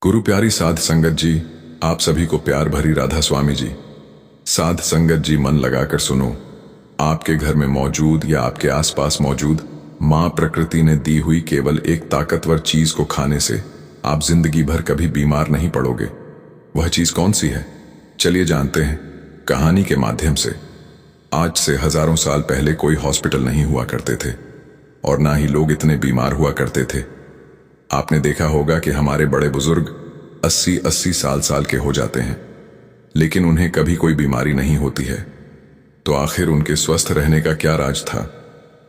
गुरु प्यारी साध संगत जी, आप सभी को प्यार भरी राधा स्वामी जी। साध संगत जी, मन लगाकर सुनो। आपके घर में मौजूद या आपके आसपास मौजूद मां प्रकृति ने दी हुई केवल एक ताकतवर चीज को खाने से आप जिंदगी भर कभी बीमार नहीं पड़ोगे। वह चीज कौन सी है, चलिए जानते हैं कहानी के माध्यम से। आज से हजारों साल पहले कोई हॉस्पिटल नहीं हुआ करते थे और ना ही लोग इतने बीमार हुआ करते थे। आपने देखा होगा कि हमारे बड़े बुजुर्ग 80-80 साल के हो जाते हैं, लेकिन उन्हें कभी कोई बीमारी नहीं होती है। तो आखिर उनके स्वस्थ रहने का क्या राज था?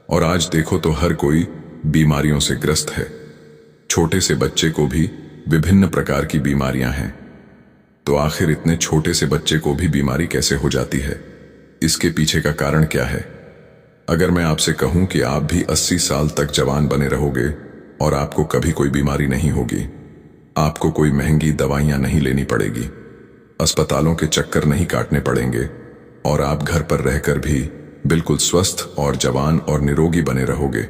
और आज देखो तो हर कोई बीमारियों से ग्रस्त है। छोटे से बच्चे को भी विभिन्न प्रकार की बीमारियां हैं। तो आखिर इतने छोटे से बच्चे को भी बीमारी कैसे हो जाती है? इसके पीछे का कारण क्या है? अगर मैं आपसे कहूं कि आप भी 80 साल तक जवान बने रहोगे और आपको कभी कोई बीमारी नहीं होगी, आपको कोई महंगी दवाइयां नहीं लेनी पड़ेगी, अस्पतालों के चक्कर नहीं काटने पड़ेंगे और आप घर पर रहकर भी बिल्कुल स्वस्थ और जवान और निरोगी बने रहोगे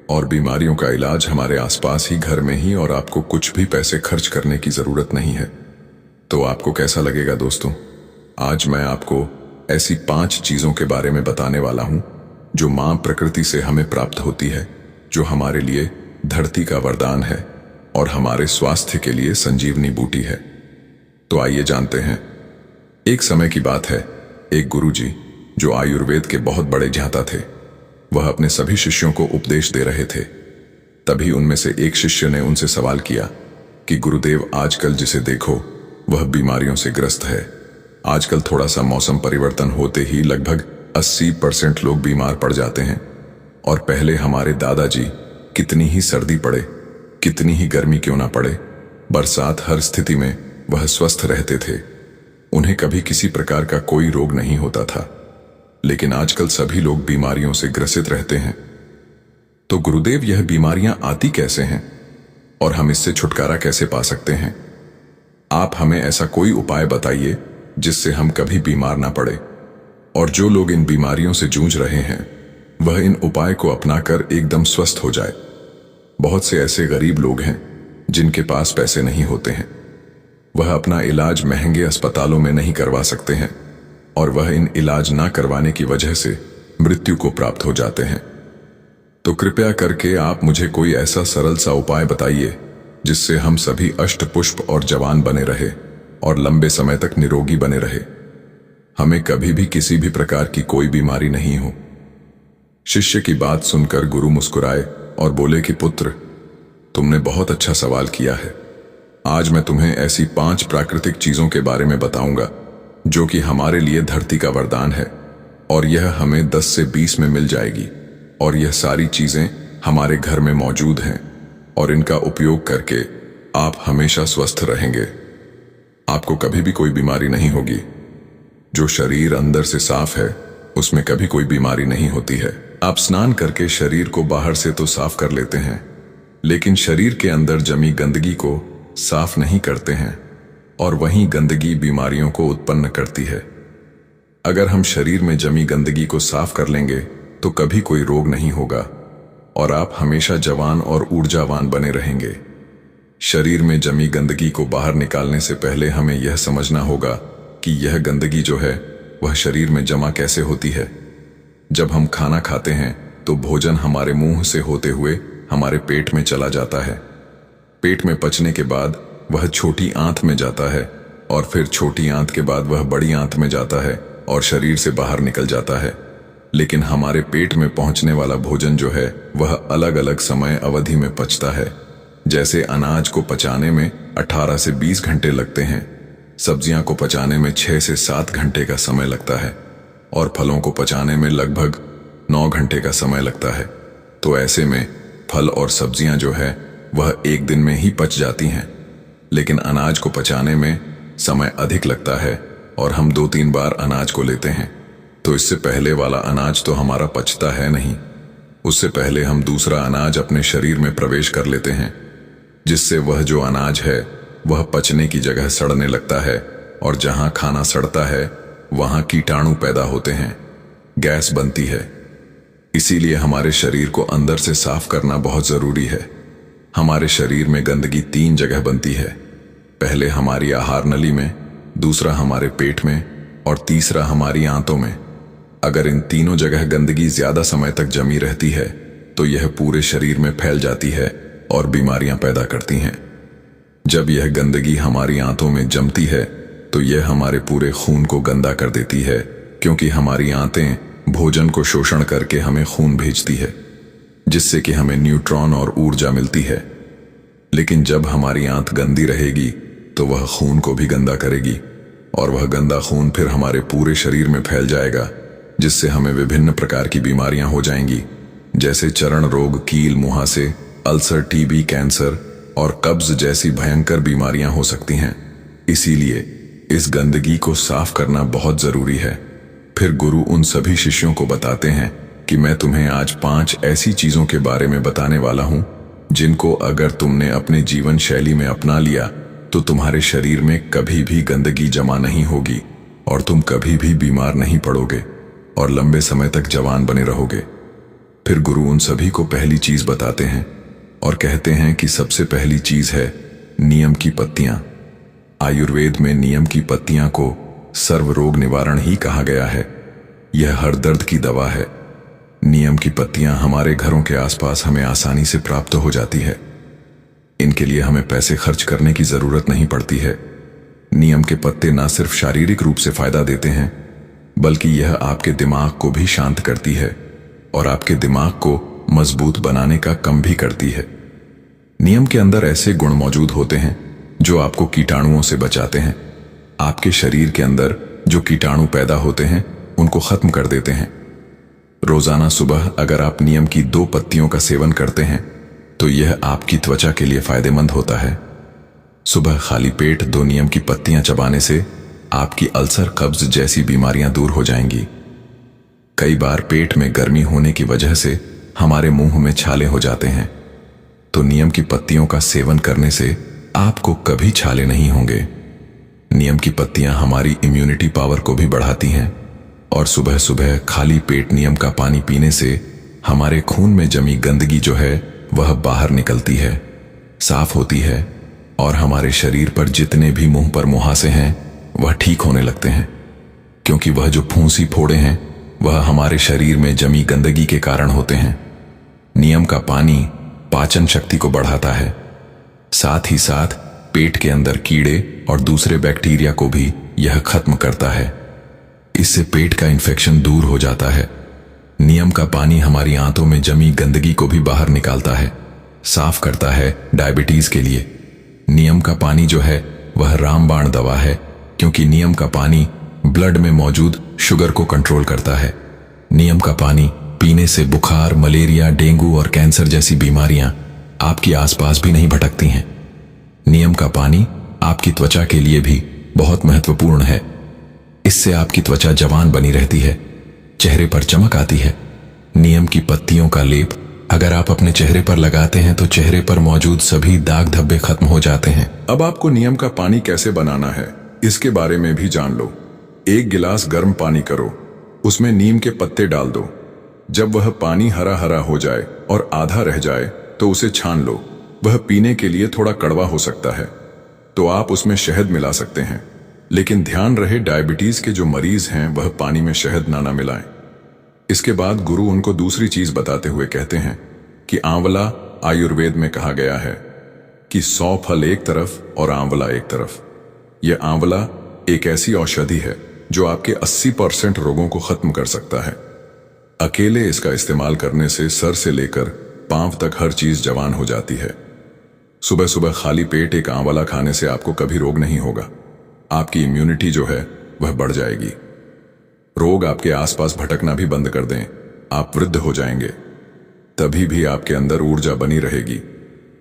और बीमारियों का इलाज हमारे आसपास ही, घर में ही, और आपको कुछ भी पैसे खर्च करने की जरूरत नहीं है। तो आपको कैसा लगेगा दोस्तों? आज मैं आपको ऐसी 5 चीजों के बारे में बताने वाला हूं जो मां प्रकृति से हमें प्राप्त होती है, जो हमारे लिए धरती का वरदान है और हमारे स्वास्थ्य के लिए संजीवनी बूटी है। तो आइए जानते हैं। एक समय की बात है, एक गुरुजी जो आयुर्वेद के बहुत बड़े ज्ञाता थे, वह अपने सभी शिष्यों को उपदेश दे रहे थे। तभी उनमें से एक शिष्य ने उनसे सवाल किया कि गुरुदेव, आजकल जिसे देखो वह बीमारियों से ग्रस्त है। आजकल थोड़ा सा मौसम परिवर्तन होते ही लगभग 80% लोग बीमार पड़ जाते हैं, और पहले हमारे दादाजी कितनी ही सर्दी पड़े, कितनी ही गर्मी क्यों ना पड़े, बरसात, हर स्थिति में वह स्वस्थ रहते थे। उन्हें कभी किसी प्रकार का कोई रोग नहीं होता था। लेकिन आजकल सभी लोग बीमारियों से ग्रसित रहते हैं। तो गुरुदेव, यह बीमारियां आती कैसे हैं और हम इससे छुटकारा कैसे पा सकते हैं? आप हमें ऐसा कोई उपाय बताइए जिससे हम कभी बीमार ना पड़े, और जो लोग इन बीमारियों से जूझ रहे हैं वह इन उपाय को अपनाकर एकदम स्वस्थ हो जाए। बहुत से ऐसे गरीब लोग हैं जिनके पास पैसे नहीं होते हैं। वह अपना इलाज महंगे अस्पतालों में नहीं करवा सकते हैं और वह इन इलाज ना करवाने की वजह से मृत्यु को प्राप्त हो जाते हैं। तो कृपया करके आप मुझे कोई ऐसा सरल सा उपाय बताइए जिससे हम सभी अष्टपुष्प और जवान बने रहे और लंबे समय तक निरोगी बने रहे, हमें कभी भी किसी भी प्रकार की कोई बीमारी नहीं हो। शिष्य की बात सुनकर गुरु मुस्कुराए और बोले कि पुत्र, तुमने बहुत अच्छा सवाल किया है। आज मैं तुम्हें ऐसी 5 प्राकृतिक चीजों के बारे में बताऊंगा जो कि हमारे लिए धरती का वरदान है, और यह हमें 10 से 20 में मिल जाएगी, और यह सारी चीजें हमारे घर में मौजूद हैं, और इनका उपयोग करके आप हमेशा स्वस्थ रहेंगे। आपको कभी भी कोई बीमारी नहीं होगी। जो शरीर अंदर से साफ है उसमें कभी कोई बीमारी नहीं होती है। आप स्नान करके शरीर को बाहर से तो साफ कर लेते हैं, लेकिन शरीर के अंदर जमी गंदगी को साफ नहीं करते हैं, और वहीं गंदगी बीमारियों को उत्पन्न करती है। अगर हम शरीर में जमी गंदगी को साफ कर लेंगे तो कभी कोई रोग नहीं होगा और आप हमेशा जवान और ऊर्जावान बने रहेंगे। शरीर में जमी गंदगी को बाहर निकालने से पहले हमें यह समझना होगा कि यह गंदगी जो है वह शरीर में जमा कैसे होती है। जब हम खाना खाते हैं तो भोजन हमारे मुंह से होते हुए हमारे पेट में चला जाता है। पेट में पचने के बाद वह छोटी आंत में जाता है, और फिर छोटी आंत के बाद वह बड़ी आंत में जाता है और शरीर से बाहर निकल जाता है। लेकिन हमारे पेट में पहुंचने वाला भोजन जो है वह अलग अलग समय अवधि में पचता है। जैसे अनाज को पचाने में 18 से 20 घंटे लगते हैं, सब्जियां को पचाने में 6 से 7 घंटे का समय लगता है, और फलों को पचाने में लगभग 9 घंटे का समय लगता है। तो ऐसे में फल और सब्जियां जो है वह एक दिन में ही पच जाती हैं, लेकिन अनाज को पचाने में समय अधिक लगता है और हम 2-3 बार अनाज को लेते हैं। तो इससे पहले वाला अनाज तो हमारा पचता है नहीं, उससे पहले हम दूसरा अनाज अपने शरीर में प्रवेश कर लेते हैं, जिससे वह जो अनाज है वह पचने की जगह सड़ने लगता है, और जहां खाना सड़ता है वहां कीटाणु पैदा होते हैं, गैस बनती है। इसीलिए हमारे शरीर को अंदर से साफ करना बहुत जरूरी है। हमारे शरीर में गंदगी 3 जगह बनती है। पहले हमारी आहार नली में, दूसरा हमारे पेट में और तीसरा हमारी आंतों में। अगर इन तीनों जगह गंदगी ज्यादा समय तक जमी रहती है तो यह पूरे शरीर में फैल जाती है और बीमारियां पैदा करती हैं। जब यह गंदगी हमारी आंतों में जमती है तो यह हमारे पूरे खून को गंदा कर देती है, क्योंकि हमारी आंतें भोजन को शोषण करके हमें खून भेजती है, जिससे कि हमें न्यूट्रॉन और ऊर्जा मिलती है। लेकिन जब हमारी आंत गंदी रहेगी तो वह खून को भी गंदा करेगी और वह गंदा खून फिर हमारे पूरे शरीर में फैल जाएगा, जिससे हमें विभिन्न प्रकार की बीमारियां हो जाएंगी, जैसे चरण रोग, कील मुहासे, अल्सर, टीबी, कैंसर और कब्ज जैसी भयंकर बीमारियां हो सकती हैं। इसीलिए इस गंदगी को साफ करना बहुत जरूरी है। फिर गुरु उन सभी शिष्यों को बताते हैं कि मैं तुम्हें आज 5 ऐसी चीजों के बारे में बताने वाला हूं जिनको अगर तुमने अपने जीवन शैली में अपना लिया तो तुम्हारे शरीर में कभी भी गंदगी जमा नहीं होगी और तुम कभी भी बीमार नहीं पड़ोगे और लंबे समय तक जवान बने रहोगे। फिर गुरु उन सभी को पहली चीज बताते हैं और कहते हैं कि सबसे पहली चीज है नीम की पत्तियां। आयुर्वेद में नीम की पत्तियां को सर्व रोग निवारण ही कहा गया है। यह हर दर्द की दवा है। नीम की पत्तियां हमारे घरों के आसपास हमें आसानी से प्राप्त हो जाती है। इनके लिए हमें पैसे खर्च करने की जरूरत नहीं पड़ती है। नीम के पत्ते न सिर्फ शारीरिक रूप से फायदा देते हैं, बल्कि यह आपके दिमाग को भी शांत करती है और आपके दिमाग को मजबूत बनाने का काम भी करती है। नीम के अंदर ऐसे गुण मौजूद होते हैं जो आपको कीटाणुओं से बचाते हैं। आपके शरीर के अंदर जो कीटाणु पैदा होते हैं उनको खत्म कर देते हैं। रोजाना सुबह अगर आप नीम की 2 पत्तियों का सेवन करते हैं तो यह आपकी त्वचा के लिए फायदेमंद होता है। सुबह खाली पेट 2 नीम की पत्तियां चबाने से आपकी अल्सर, कब्ज जैसी बीमारियां दूर हो जाएंगी। कई बार पेट में गर्मी होने की वजह से हमारे मुंह में छाले हो जाते हैं, तो नीम की पत्तियों का सेवन करने से आपको कभी छाले नहीं होंगे। नीम की पत्तियां हमारी इम्यूनिटी पावर को भी बढ़ाती हैं और सुबह सुबह खाली पेट नीम का पानी पीने से हमारे खून में जमी गंदगी जो है वह बाहर निकलती है, साफ होती है और हमारे शरीर पर जितने भी मुंह पर मुहासे हैं वह ठीक होने लगते हैं, क्योंकि वह जो फूंसी फोड़े हैं वह हमारे शरीर में जमी गंदगी के कारण होते हैं। नीम का पानी पाचन शक्ति को बढ़ाता है, साथ ही साथ पेट के अंदर कीड़े और दूसरे बैक्टीरिया को भी यह खत्म करता है। इससे पेट का इन्फेक्शन दूर हो जाता है। नीम का पानी हमारी आंतों में जमी गंदगी को भी बाहर निकालता है, साफ करता है। डायबिटीज के लिए नीम का पानी जो है वह रामबाण दवा है, क्योंकि नीम का पानी ब्लड में मौजूद शुगर को कंट्रोल करता है। नीम का पानी पीने से बुखार, मलेरिया, डेंगू और कैंसर जैसी बीमारियां आपके आसपास भी नहीं भटकती हैं। नीम का पानी आपकी त्वचा के लिए भी बहुत महत्वपूर्ण है। इससे आपकी त्वचा जवान बनी रहती है, चेहरे पर चमक आती है। नीम की पत्तियों का लेप अगर आप अपने चेहरे पर लगाते हैं तो चेहरे पर मौजूद सभी दाग धब्बे खत्म हो जाते हैं। अब आपको नीम का पानी कैसे बनाना है इसके बारे में भी जान लो। 1 गिलास गर्म पानी करो, उसमें नीम के पत्ते डाल दो। जब वह पानी हरा हरा हो जाए और आधा रह जाए तो उसे छान लो। वह पीने के लिए थोड़ा कड़वा हो सकता है, तो आप उसमें शहद मिला सकते हैं, लेकिन ध्यान रहे डायबिटीज के जो मरीज हैं वह पानी में शहद ना मिलाएं। इसके बाद गुरु उनको दूसरी चीज बताते हुए कहते हैं कि आंवला आयुर्वेद में कहा गया है कि 100 फल एक तरफ और आंवला एक तरफ। यह आंवला एक ऐसी औषधि है जो आपके 80% रोगों को खत्म कर सकता है। अकेले इसका इस्तेमाल करने से सर से लेकर पांव तक हर चीज जवान हो जाती है। सुबह सुबह खाली पेट एक आंवला खाने से आपको कभी रोग नहीं होगा। आपकी इम्यूनिटी जो है वह बढ़ जाएगी। रोग आपके आसपास भटकना भी बंद कर दें, आप वृद्ध हो जाएंगे। तभी भी आपके अंदर ऊर्जा बनी रहेगी।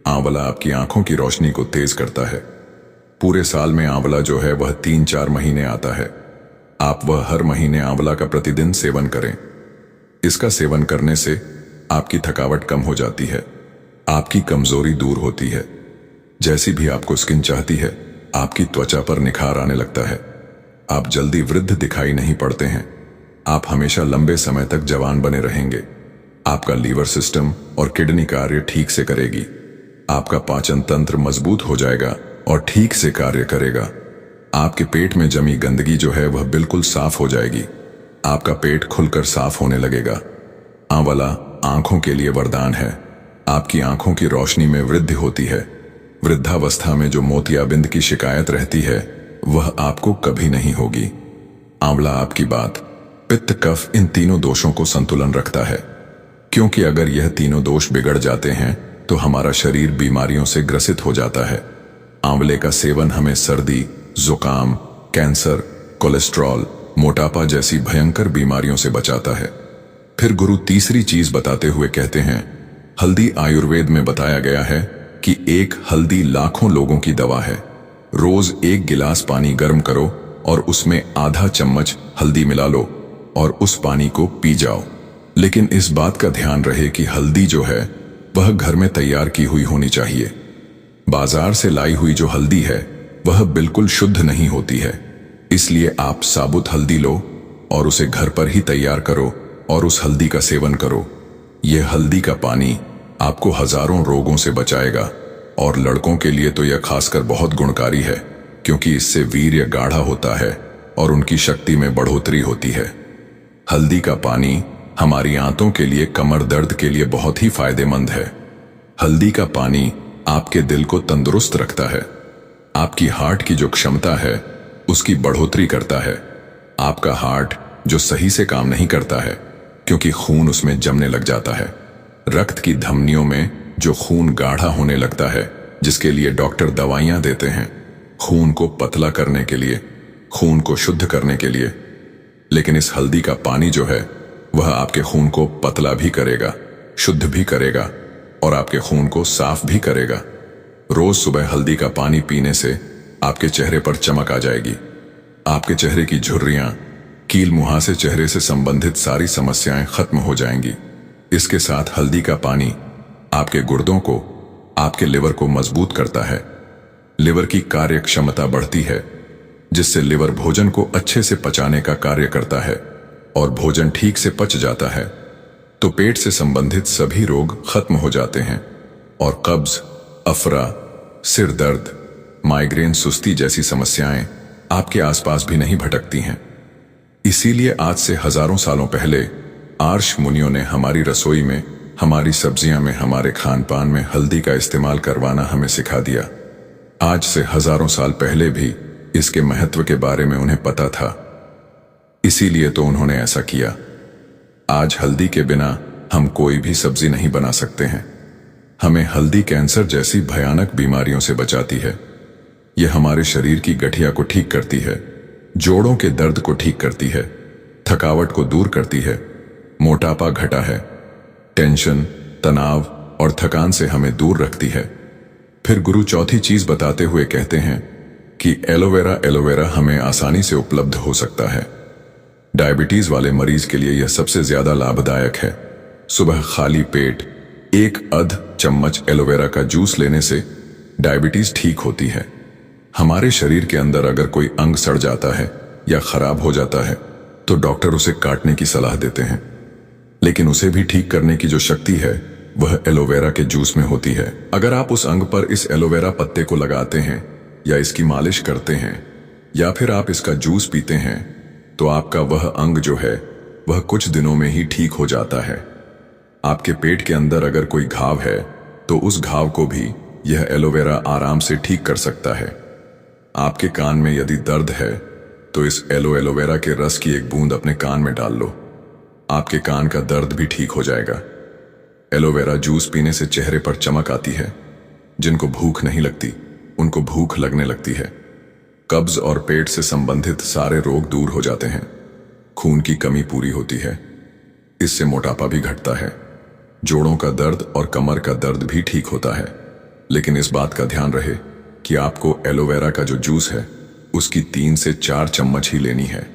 आंवला आपकी आंखों की रोशनी को तेज करता है। पूरे साल में आंवला जो है वह 3-4 महीने आता है। आप वह हर महीने आंवला का प्रतिदिन सेवन करें। इसका सेवन करने से आपकी थकावट कम हो जाती है, आपकी कमजोरी दूर होती है। जैसी भी आपको स्किन चाहती है, आपकी त्वचा पर निखार आने लगता है। आप जल्दी वृद्ध दिखाई नहीं पड़ते हैं। आप हमेशा लंबे समय तक जवान बने रहेंगे। आपका लीवर सिस्टम और किडनी कार्य ठीक से करेगी। आपका पाचन तंत्र मजबूत हो जाएगा और ठीक से कार्य करेगा। आपके पेट में जमी गंदगी जो है वह बिल्कुल साफ हो जाएगी। आपका पेट खुलकर साफ होने लगेगा। आंवला आंखों के लिए वरदान है। आपकी आंखों की रोशनी में वृद्धि होती है। वृद्धावस्था में जो मोतियाबिंद की शिकायत रहती है वह आपको कभी नहीं होगी। आंवला आपकी बात, पित्त, कफ, इन तीनों दोषों को संतुलन रखता है। क्योंकि अगर यह तीनों दोष बिगड़ जाते हैं तो हमारा शरीर बीमारियों से ग्रसित हो जाता है। आंवले का सेवन हमें सर्दी, जुकाम, कैंसर, कोलेस्ट्रॉल, मोटापा जैसी भयंकर बीमारियों से बचाता है। फिर गुरु तीसरी चीज बताते हुए कहते हैं, हल्दी आयुर्वेद में बताया गया है कि एक हल्दी लाखों लोगों की दवा है। रोज 1 गिलास पानी गर्म करो और उसमें आधा चम्मच हल्दी मिला लो और उस पानी को पी जाओ। लेकिन इस बात का ध्यान रहे कि हल्दी जो है वह घर में तैयार की हुई होनी चाहिए। बाजार से लाई हुई जो हल्दी है वह बिल्कुल शुद्ध नहीं होती है। इसलिए आप साबुत हल्दी लो और उसे घर पर ही तैयार करो और उस हल्दी का सेवन करो। यह हल्दी का पानी आपको हजारों रोगों से बचाएगा और लड़कों के लिए तो यह खासकर बहुत गुणकारी है, क्योंकि इससे वीर्य गाढ़ा होता है और उनकी शक्ति में बढ़ोतरी होती है। हल्दी का पानी हमारी आंतों के लिए, कमर दर्द के लिए बहुत ही फायदेमंद है। हल्दी का पानी आपके दिल को तंदुरुस्त रखता है। आपकी हार्ट की जो क्षमता है उसकी बढ़ोतरी करता है। आपका हार्ट जो सही से काम नहीं करता है क्योंकि खून उसमें जमने लग जाता है। रक्त की धमनियों में जो खून गाढ़ा होने लगता है, जिसके लिए डॉक्टर दवाइयां देते हैं खून को पतला करने के लिए, खून को शुद्ध करने के लिए। लेकिन इस हल्दी का पानी जो है वह आपके खून को पतला भी करेगा, शुद्ध भी करेगा और आपके खून को साफ भी करेगा। रोज सुबह हल्दी का पानी पीने से आपके चेहरे पर चमक आ जाएगी। आपके चेहरे की झुर्रियां, कील मुहासे, चेहरे से संबंधित सारी समस्याएं खत्म हो जाएंगी। इसके साथ हल्दी का पानी आपके गुर्दों को, आपके लिवर को मजबूत करता है। लिवर की कार्य क्षमता बढ़ती है, जिससे लिवर भोजन को अच्छे से पचाने का कार्य करता है और भोजन ठीक से पच जाता है तो पेट से संबंधित सभी रोग खत्म हो जाते हैं और कब्ज, अफरा, सिर दर्द, माइग्रेन, सुस्ती जैसी समस्याएं आपके आसपास भी नहीं भटकती हैं। इसीलिए आज से हजारों सालों पहले आर्ष मुनियों ने हमारी रसोई में, हमारी सब्जियां में, हमारे खान पान में हल्दी का इस्तेमाल करवाना हमें सिखा दिया। आज से हजारों साल पहले भी इसके महत्व के बारे में उन्हें पता था, इसीलिए तो उन्होंने ऐसा किया। आज हल्दी के बिना हम कोई भी सब्जी नहीं बना सकते हैं। हमें हल्दी कैंसर जैसी भयानक बीमारियों से बचाती है। यह हमारे शरीर की गठिया को ठीक करती है, जोड़ों के दर्द को ठीक करती है, थकावट को दूर करती है, मोटापा घटा है, टेंशन, तनाव और थकान से हमें दूर रखती है। फिर गुरु चौथी चीज बताते हुए कहते हैं कि एलोवेरा हमें आसानी से उपलब्ध हो सकता है। डायबिटीज वाले मरीज के लिए यह सबसे ज्यादा लाभदायक है। सुबह खाली पेट 1 चम्मच एलोवेरा का जूस लेने से डायबिटीज ठीक होती है। हमारे शरीर के अंदर अगर कोई अंग सड़ जाता है या खराब हो जाता है तो डॉक्टर उसे काटने की सलाह देते हैं, लेकिन उसे भी ठीक करने की जो शक्ति है वह एलोवेरा के जूस में होती है। अगर आप उस अंग पर इस एलोवेरा पत्ते को लगाते हैं या इसकी मालिश करते हैं या फिर आप इसका जूस पीते हैं तो आपका वह अंग जो है वह कुछ दिनों में ही ठीक हो जाता है। आपके पेट के अंदर अगर कोई घाव है तो उस घाव को भी यह एलोवेरा आराम से ठीक कर सकता है। आपके कान में यदि दर्द है तो इस एलोवेरा के रस की एक बूंद अपने कान में डाल लो, आपके कान का दर्द भी ठीक हो जाएगा। एलोवेरा जूस पीने से चेहरे पर चमक आती है। जिनको भूख नहीं लगती उनको भूख लगने लगती है। कब्ज और पेट से संबंधित सारे रोग दूर हो जाते हैं। खून की कमी पूरी होती है। इससे मोटापा भी घटता है। जोड़ों का दर्द और कमर का दर्द भी ठीक होता है। लेकिन इस बात का ध्यान रहे कि आपको एलोवेरा का जो जूस है उसकी 3 से 4 चम्मच ही लेनी है।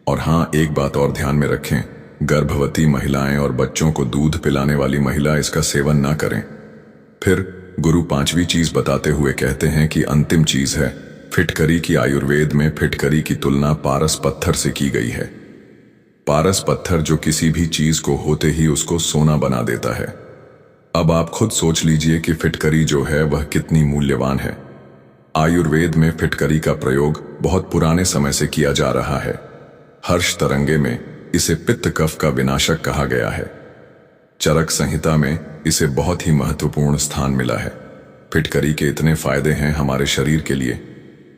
और हाँ, एक बात और ध्यान में रखें, गर्भवती महिलाएं और बच्चों को दूध पिलाने वाली महिला इसका सेवन ना करें। फिर गुरु 5वीं चीज बताते हुए कहते हैं कि अंतिम चीज है फिटकरी की। आयुर्वेद में फिटकरी की तुलना पारस पत्थर से की गई है। पारस पत्थर जो किसी भी चीज को होते ही उसको सोना बना देता है। अब आप खुद सोच लीजिए कि फिटकरी जो है वह कितनी मूल्यवान है। आयुर्वेद में फिटकरी का प्रयोग बहुत पुराने समय से किया जा रहा है। हर्ष तरंगे में इसे पित्त कफ का विनाशक कहा गया है। चरक संहिता में इसे बहुत ही महत्वपूर्ण स्थान मिला है। फिटकरी के इतने फायदे हैं हमारे शरीर के लिए,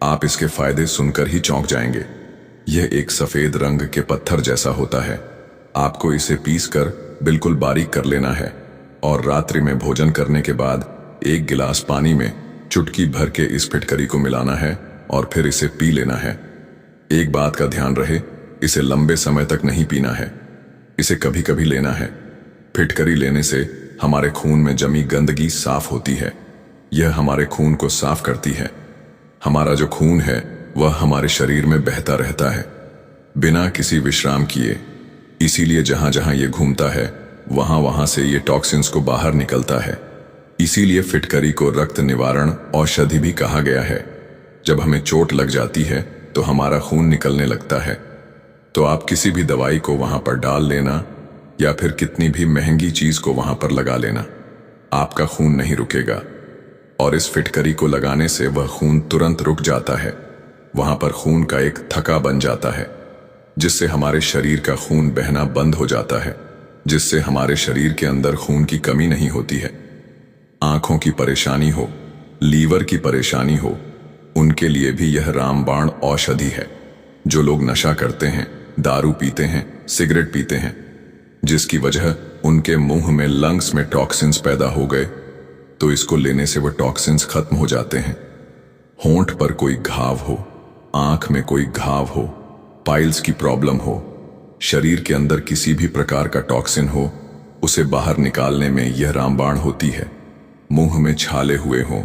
आप इसके फायदे सुनकर ही चौंक जाएंगे। यह एक सफेद रंग के पत्थर जैसा होता है। आपको इसे पीसकर बिल्कुल बारीक कर लेना है और रात्रि में भोजन करने के बाद 1 गिलास पानी में चुटकी भर के इस फिटकरी को मिलाना है और फिर इसे पी लेना है। एक बात का ध्यान रहे, इसे लंबे समय तक नहीं पीना है, इसे कभी कभी लेना है। फिटकरी लेने से हमारे खून में जमी गंदगी साफ होती है। यह हमारे खून को साफ करती है। हमारा जो खून है वह हमारे शरीर में बहता रहता है बिना किसी विश्राम किए। इसीलिए जहां जहां ये घूमता है वहां वहां से ये टॉक्सिन्स को बाहर निकलता है। इसीलिए फिटकरी को रक्त निवारण औषधि भी कहा गया है। जब हमें चोट लग जाती है तो हमारा खून निकलने लगता है, तो आप किसी भी दवाई को वहां पर डाल लेना या फिर कितनी भी महंगी चीज को वहां पर लगा लेना, आपका खून नहीं रुकेगा। और इस फिटकरी को लगाने से वह खून तुरंत रुक जाता है। वहां पर खून का एक थक्का बन जाता है जिससे हमारे शरीर का खून बहना बंद हो जाता है, जिससे हमारे शरीर के अंदर खून की कमी नहीं होती है। आंखों की परेशानी हो, लीवर की परेशानी हो, उनके लिए भी यह रामबाण औषधि है। जो लोग नशा करते हैं, दारू पीते हैं, सिगरेट पीते हैं, जिसकी वजह उनके मुंह में लंग्स में टॉक्सिन्स पैदा हो गए, तो इसको लेने से वह टॉक्सिन्स खत्म हो जाते हैं। होंठ पर कोई घाव हो, आंख में कोई घाव हो, पाइल्स की प्रॉब्लम हो, शरीर के अंदर किसी भी प्रकार का टॉक्सिन हो, उसे बाहर निकालने में यह रामबाण होती है। मुंह में छाले हुए हों,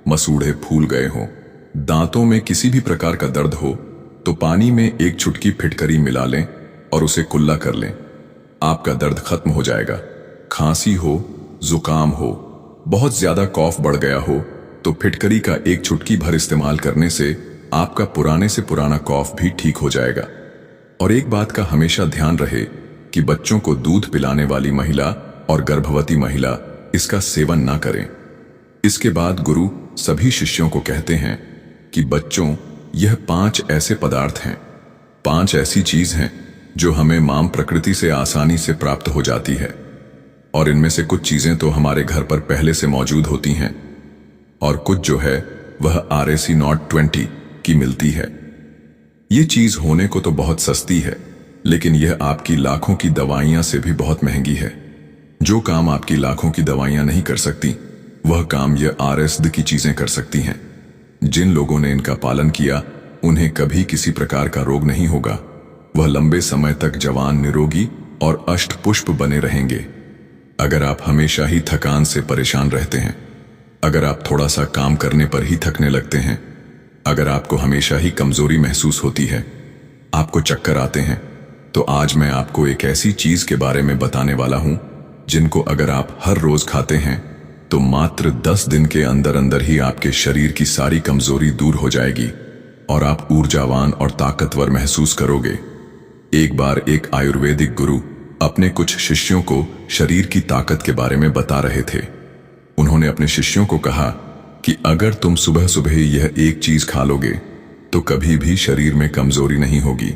मसूड़े फूल गए हों, दांतों में किसी भी प्रकार का दर्द हो, तो पानी में 1 चुटकी फिटकरी मिला लें और उसे कुल्ला कर लें। आपका दर्द खत्म हो जाएगा। खांसी हो, जुकाम हो, बहुत ज्यादा कॉफ बढ़ गया हो, तो फिटकरी का 1 चुटकी भर इस्तेमाल करने से आपका पुराने से पुराना कॉफ भी ठीक हो जाएगा। और एक बात का हमेशा ध्यान रहे कि बच्चों को दूध पिलाने वाली महिला और गर्भवती महिला इसका सेवन ना करें। इसके बाद गुरु सभी शिष्यों को कहते हैं कि बच्चों, यह 5 ऐसे पदार्थ हैं, 5 ऐसी चीज हैं जो हमें मां प्रकृति से आसानी से प्राप्त हो जाती है। और इनमें से कुछ चीजें तो हमारे घर पर पहले से मौजूद होती हैं और कुछ जो है वह RAC नॉट 20 की मिलती है। ये चीज होने को तो बहुत सस्ती है, लेकिन यह आपकी लाखों की दवाइयां से भी बहुत महंगी है। जो काम आपकी लाखों की दवाइयां नहीं कर सकती, वह काम यह RSD की चीजें कर सकती हैं। जिन लोगों ने इनका पालन किया उन्हें कभी किसी प्रकार का रोग नहीं होगा। वह लंबे समय तक जवान, निरोगी और अष्टपुष्प बने रहेंगे। अगर आप हमेशा ही थकान से परेशान रहते हैं, अगर आप थोड़ा सा काम करने पर ही थकने लगते हैं, अगर आपको हमेशा ही कमजोरी महसूस होती है, आपको चक्कर आते हैं, तो आज मैं आपको एक ऐसी चीज के बारे में बताने वाला हूं जिनको अगर आप हर रोज खाते हैं तो मात्र 10 दिन के अंदर अंदर ही आपके शरीर की सारी कमजोरी दूर हो जाएगी और आप ऊर्जावान और ताकतवर महसूस करोगे। एक बार एक आयुर्वेदिक गुरु अपने कुछ शिष्यों को शरीर की ताकत के बारे में बता रहे थे। उन्होंने अपने शिष्यों को कहा कि अगर तुम सुबह सुबह यह एक चीज खा लोगे तो कभी भी शरीर में कमजोरी नहीं होगी।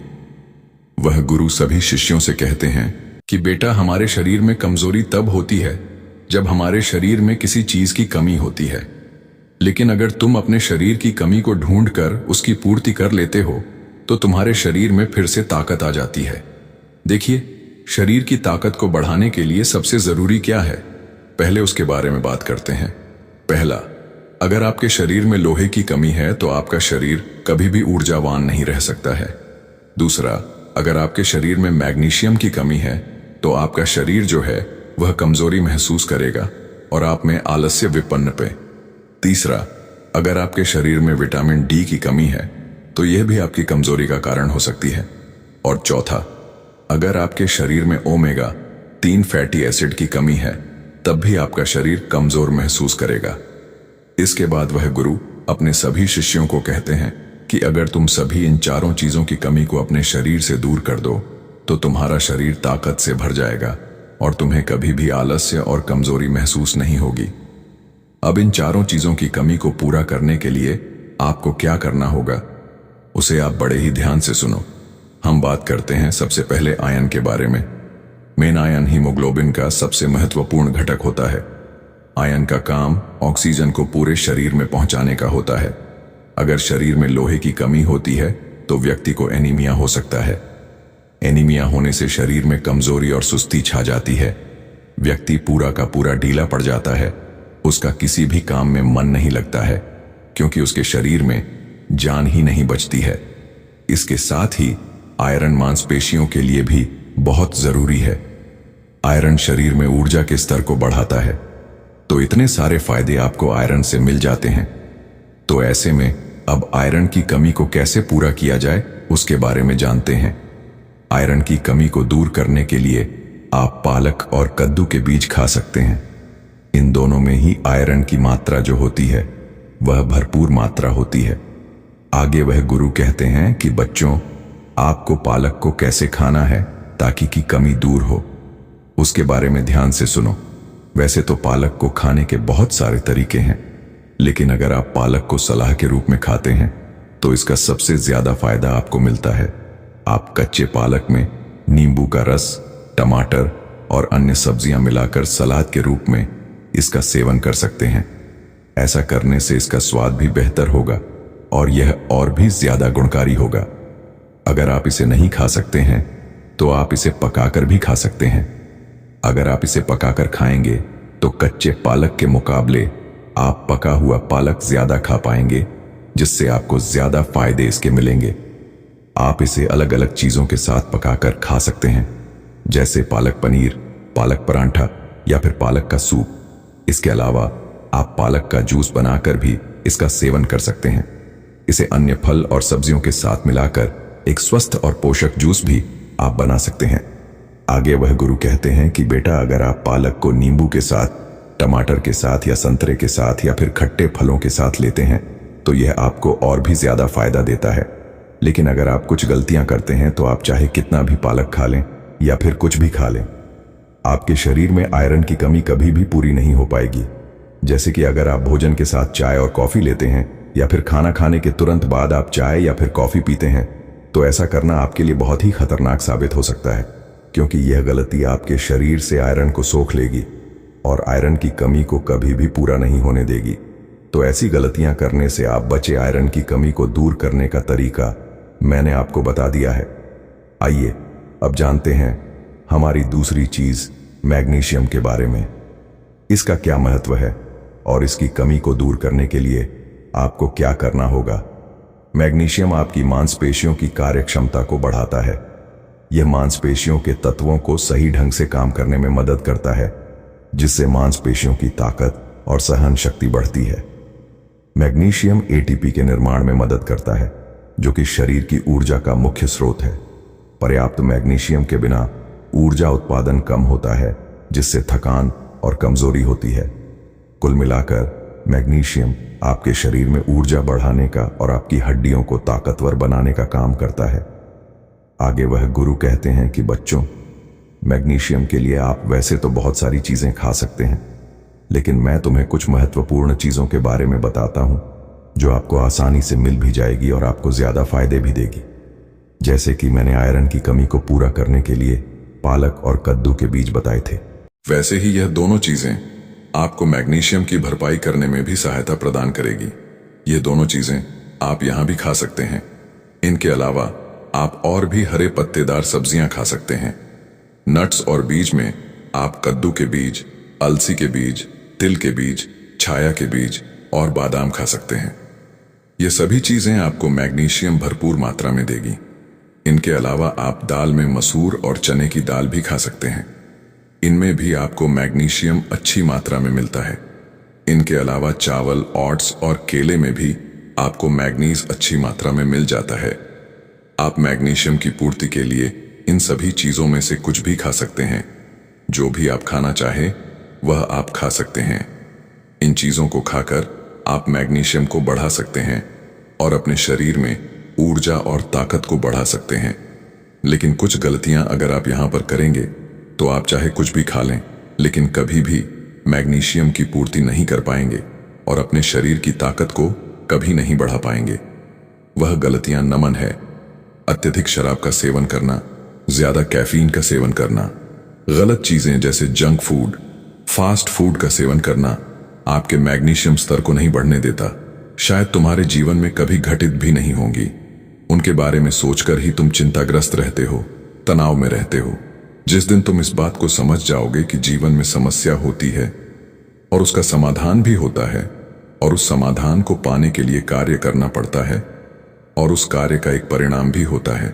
वह गुरु सभी शिष्यों से कहते हैं कि बेटा, हमारे शरीर में कमजोरी तब होती है जब हमारे शरीर में किसी चीज की कमी होती है, लेकिन अगर तुम अपने शरीर की कमी को ढूंढकर उसकी पूर्ति कर लेते हो तो तुम्हारे शरीर में फिर से ताकत आ जाती है। देखिए, शरीर की ताकत को बढ़ाने के लिए सबसे जरूरी क्या है, पहले उसके बारे में बात करते हैं। पहला, अगर आपके शरीर में लोहे की कमी है तो आपका शरीर कभी भी ऊर्जावान नहीं रह सकता है। दूसरा, अगर आपके शरीर में मैग्नीशियम की कमी है तो आपका शरीर जो है वह कमजोरी महसूस करेगा और आप में आलस्य विपन्न पे। तीसरा, अगर आपके शरीर में विटामिन डी की कमी है तो यह भी आपकी कमजोरी का कारण हो सकती है। और चौथा, अगर आपके शरीर में ओमेगा 3 फैटी एसिड की कमी है तब भी आपका शरीर कमजोर महसूस करेगा। इसके बाद वह गुरु अपने सभी शिष्यों को कहते हैं कि अगर तुम सभी इन चारों चीजों की कमी को अपने शरीर से दूर कर दो तो तुम्हारा शरीर ताकत से भर जाएगा और तुम्हें कभी भी आलस्य और कमजोरी महसूस नहीं होगी। अब इन चारों चीजों की कमी को पूरा करने के लिए आपको क्या करना होगा उसे आप बड़े ही ध्यान से सुनो। हम बात करते हैं सबसे पहले आयरन के बारे में। मेन आयरन हीमोग्लोबिन का सबसे महत्वपूर्ण घटक होता है। आयरन का काम ऑक्सीजन को पूरे शरीर में पहुंचाने का होता है। अगर शरीर में लोहे की कमी होती है तो व्यक्ति को एनीमिया हो सकता है। एनीमिया होने से शरीर में कमजोरी और सुस्ती छा जाती है। व्यक्ति पूरा का पूरा ढीला पड़ जाता है। उसका किसी भी काम में मन नहीं लगता है क्योंकि उसके शरीर में जान ही नहीं बचती है। इसके साथ ही आयरन मांसपेशियों के लिए भी बहुत जरूरी है। आयरन शरीर में ऊर्जा के स्तर को बढ़ाता है। तो इतने सारे फायदे आपको आयरन से मिल जाते हैं। तो ऐसे में अब आयरन की कमी को कैसे पूरा किया जाए उसके बारे में जानते हैं। आयरन की कमी को दूर करने के लिए आप पालक और कद्दू के बीज खा सकते हैं। इन दोनों में ही आयरन की मात्रा जो होती है वह भरपूर मात्रा होती है। आगे वह गुरु कहते हैं कि बच्चों, आपको पालक को कैसे खाना है ताकि की कमी दूर हो, उसके बारे में ध्यान से सुनो। वैसे तो पालक को खाने के बहुत सारे तरीके हैं, लेकिन अगर आप पालक को सलाह के रूप में खाते हैं तो इसका सबसे ज्यादा फायदा आपको मिलता है। आप कच्चे पालक में नींबू का रस, टमाटर और अन्य सब्जियां मिलाकर सलाद के रूप में इसका सेवन कर सकते हैं। ऐसा करने से इसका स्वाद भी बेहतर होगा और यह और भी ज्यादा गुणकारी होगा। अगर आप इसे नहीं खा सकते हैं तो आप इसे पकाकर भी खा सकते हैं। अगर आप इसे पकाकर खाएंगे तो कच्चे पालक के मुकाबले आप पका हुआ पालक ज्यादा खा पाएंगे, जिससे आपको ज्यादा फायदे इसके मिलेंगे। आप इसे अलग अलग चीजों के साथ पकाकर खा सकते हैं, जैसे पालक पनीर, पालक परांठा या फिर पालक का सूप। इसके अलावा आप पालक का जूस बनाकर भी इसका सेवन कर सकते हैं। इसे अन्य फल और सब्जियों के साथ मिलाकर एक स्वस्थ और पोषक जूस भी आप बना सकते हैं। आगे वह गुरु कहते हैं कि बेटा, अगर आप पालक को नींबू के साथ, टमाटर के साथ या संतरे के साथ या फिर खट्टे फलों के साथ लेते हैं तो यह आपको और भी ज्यादा फायदा देता है। लेकिन अगर आप कुछ गलतियां करते हैं तो आप चाहे कितना भी पालक खा लें या फिर कुछ भी खा लें, आपके शरीर में आयरन की कमी कभी भी पूरी नहीं हो पाएगी। जैसे कि अगर आप भोजन के साथ चाय और कॉफी लेते हैं या फिर खाना खाने के तुरंत बाद आप चाय या फिर कॉफी पीते हैं, तो ऐसा करना आपके लिए बहुत ही खतरनाक साबित हो सकता है, क्योंकि यह गलती आपके शरीर से आयरन को सोख लेगी और आयरन की कमी को कभी भी पूरा नहीं होने देगी। तो ऐसी गलतियां करने से आप बचे। आयरन की कमी को दूर करने का तरीका मैंने आपको बता दिया है। आइए अब जानते हैं हमारी दूसरी चीज मैग्नीशियम के बारे में। इसका क्या महत्व है और इसकी कमी को दूर करने के लिए आपको क्या करना होगा। मैग्नीशियम आपकी मांसपेशियों की कार्यक्षमता को बढ़ाता है। यह मांसपेशियों के तत्वों को सही ढंग से काम करने में मदद करता है, जिससे मांसपेशियों की ताकत और सहन शक्ति बढ़ती है। मैग्नीशियम एटीपी के निर्माण में मदद करता है, जो कि शरीर की ऊर्जा का मुख्य स्रोत है। पर्याप्त मैग्नीशियम के बिना ऊर्जा उत्पादन कम होता है, जिससे थकान और कमजोरी होती है। कुल मिलाकर मैग्नीशियम आपके शरीर में ऊर्जा बढ़ाने का और आपकी हड्डियों को ताकतवर बनाने का काम करता है। आगे वह गुरु कहते हैं कि बच्चों, मैग्नीशियम के लिए आप वैसे तो बहुत सारी चीजें खा सकते हैं, लेकिन मैं तुम्हें कुछ महत्वपूर्ण चीजों के बारे में बताता हूं जो आपको आसानी से मिल भी जाएगी और आपको ज्यादा फायदे भी देगी। जैसे कि मैंने आयरन की कमी को पूरा करने के लिए पालक और कद्दू के बीज बताए थे, वैसे ही यह दोनों चीजें आपको मैग्नीशियम की भरपाई करने में भी सहायता प्रदान करेगी। ये दोनों चीजें आप यहां भी खा सकते हैं। इनके अलावा आप और भी हरे पत्तेदार सब्जियां खा सकते हैं। नट्स और बीज में आप कद्दू के बीज, अलसी के बीज, तिल के बीज, छाया के बीज और बादाम खा सकते हैं। ये सभी चीजें आपको मैग्नीशियम भरपूर मात्रा में देगी। इनके अलावा आप दाल में मसूर और चने की दाल भी खा सकते हैं। इनमें भी आपको मैग्नीशियम अच्छी मात्रा में मिलता है। इनके अलावा चावल, ओट्स और केले में भी आपको मैग्नीज अच्छी मात्रा में मिल जाता है। आप मैग्नीशियम की पूर्ति के लिए इन सभी चीजों में से कुछ भी खा सकते हैं। जो भी आप खाना चाहे वह आप खा सकते हैं। इन चीजों को खाकर आप मैग्नीशियम को बढ़ा सकते हैं और अपने शरीर में ऊर्जा और ताकत को बढ़ा सकते हैं। लेकिन कुछ गलतियां अगर आप यहां पर करेंगे तो आप चाहे कुछ भी खा लें, लेकिन कभी भी मैग्नीशियम की पूर्ति नहीं कर पाएंगे और अपने शरीर की ताकत को कभी नहीं बढ़ा पाएंगे। वह गलतियां नमन है, अत्यधिक शराब का सेवन करना, ज्यादा कैफीन का सेवन करना, गलत चीजें जैसे जंक फूड, फास्ट फूड का सेवन करना आपके मैग्नीशियम स्तर को नहीं बढ़ने देता। शायद तुम्हारे जीवन में कभी घटित भी नहीं होंगी। उनके बारे में सोचकर ही तुम चिंताग्रस्त रहते हो, तनाव में रहते हो। जिस दिन तुम इस बात को समझ जाओगे कि जीवन में समस्या होती है और उसका समाधान भी होता है, और उस समाधान को पाने के लिए कार्य करना पड़ता है, और उस कार्य का एक परिणाम भी होता है,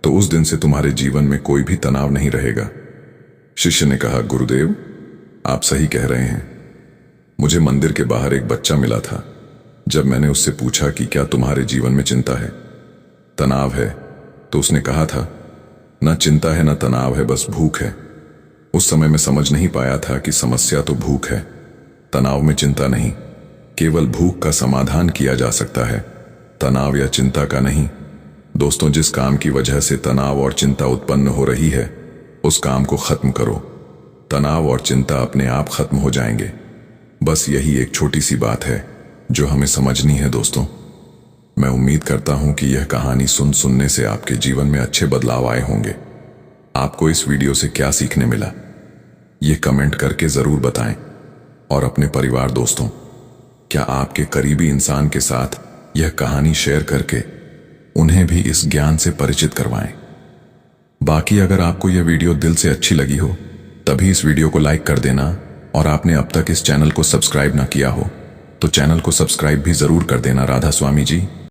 तो उस दिन से तुम्हारे जीवन में कोई भी तनाव नहीं रहेगा। शिष्य ने कहा, गुरुदेव आप सही कह रहे हैं। मुझे मंदिर के बाहर एक बच्चा मिला था। जब मैंने उससे पूछा कि क्या तुम्हारे जीवन में चिंता है, तनाव है, तो उसने कहा था, ना चिंता है ना तनाव है, बस भूख है। उस समय मैं समझ नहीं पाया था कि समस्या तो भूख है, तनाव में चिंता नहीं। केवल भूख का समाधान किया जा सकता है, तनाव या चिंता का नहीं। दोस्तों, जिस काम की वजह से तनाव और चिंता उत्पन्न हो रही है, उस काम को खत्म करो। तनाव और चिंता अपने आप खत्म हो जाएंगे। बस यही एक छोटी सी बात है जो हमें समझनी है। दोस्तों, मैं उम्मीद करता हूं कि यह कहानी सुनने से आपके जीवन में अच्छे बदलाव आए होंगे। आपको इस वीडियो से क्या सीखने मिला, ये कमेंट करके जरूर बताएं। और अपने परिवार दोस्तों, क्या आपके करीबी इंसान के साथ यह कहानी शेयर करके उन्हें भी इस ज्ञान से परिचित करवाएं। बाकी अगर आपको यह वीडियो दिल से अच्छी लगी हो, तभी इस वीडियो को लाइक कर देना, और आपने अब तक इस चैनल को सब्सक्राइब ना किया हो तो चैनल को सब्सक्राइब भी जरूर कर देना। राधा स्वामी जी।